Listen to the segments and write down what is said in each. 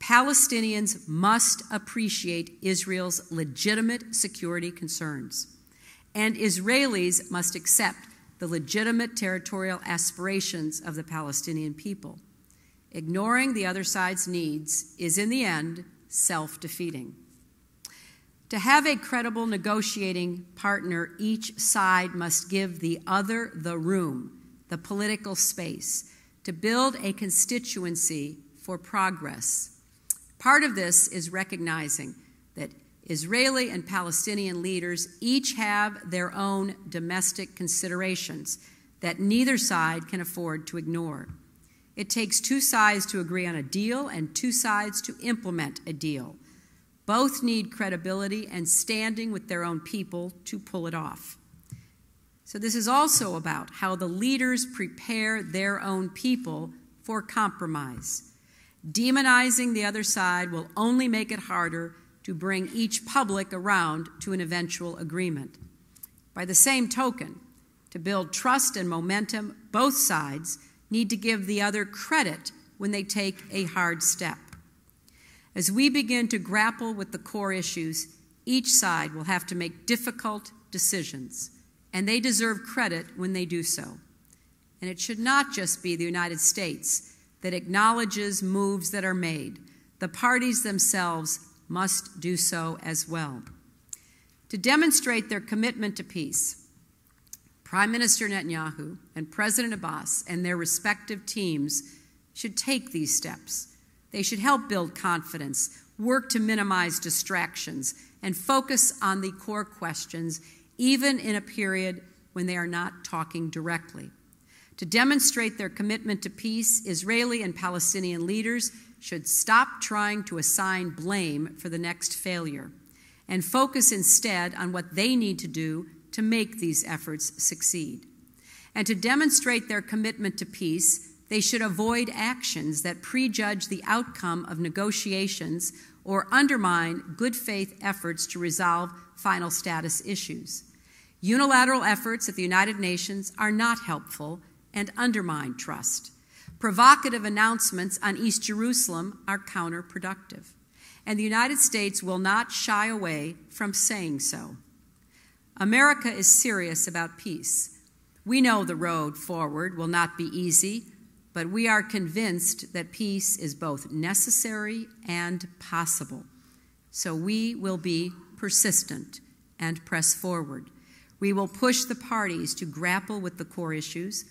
Palestinians must appreciate Israel's legitimate security concerns, and Israelis must accept the legitimate territorial aspirations of the Palestinian people. Ignoring the other side's needs is, in the end, self-defeating. To have a credible negotiating partner, each side must give the other the room, the political space, to build a constituency for progress. Part of this is recognizing that Israeli and Palestinian leaders each have their own domestic considerations that neither side can afford to ignore. It takes two sides to agree on a deal and two sides to implement a deal. Both need credibility and standing with their own people to pull it off. So this is also about how the leaders prepare their own people for compromise. Demonizing the other side will only make it harder to bring each public around to an eventual agreement. By the same token, to build trust and momentum, both sides need to give the other credit when they take a hard step. As we begin to grapple with the core issues, each side will have to make difficult decisions, and they deserve credit when they do so. And it should not just be the United States that acknowledges moves that are made. The parties themselves must do so as well. To demonstrate their commitment to peace, Prime Minister Netanyahu and President Abbas and their respective teams should take these steps. They should help build confidence, work to minimize distractions, and focus on the core questions, even in a period when they are not talking directly. To demonstrate their commitment to peace, Israeli and Palestinian leaders should stop trying to assign blame for the next failure and focus instead on what they need to do to make these efforts succeed. And to demonstrate their commitment to peace, they should avoid actions that prejudge the outcome of negotiations or undermine good faith efforts to resolve final status issues. Unilateral efforts at the United Nations are not helpful and undermine trust. Provocative announcements on East Jerusalem are counterproductive, and the United States will not shy away from saying so. America is serious about peace. We know the road forward will not be easy, but we are convinced that peace is both necessary and possible. So we will be persistent and press forward. We will push the parties to grapple with the core issues.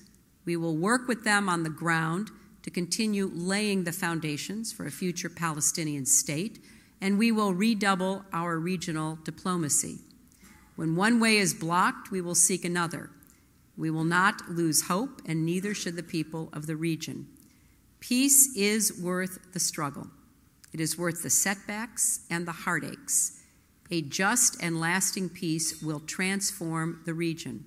We will work with them on the ground to continue laying the foundations for a future Palestinian state, and we will redouble our regional diplomacy. When one way is blocked, we will seek another. We will not lose hope, and neither should the people of the region. Peace is worth the struggle. It is worth the setbacks and the heartaches. A just and lasting peace will transform the region.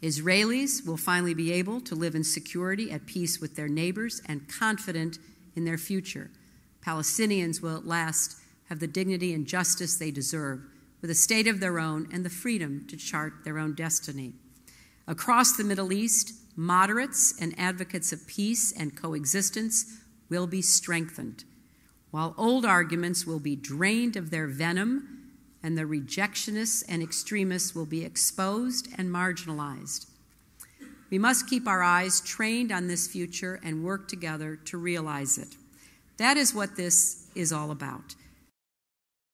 Israelis will finally be able to live in security, at peace with their neighbors, and confident in their future. Palestinians will at last have the dignity and justice they deserve, with a state of their own and the freedom to chart their own destiny. Across the Middle East, moderates and advocates of peace and coexistence will be strengthened, while old arguments will be drained of their venom, and the rejectionists and extremists will be exposed and marginalized. We must keep our eyes trained on this future and work together to realize it. That is what this is all about.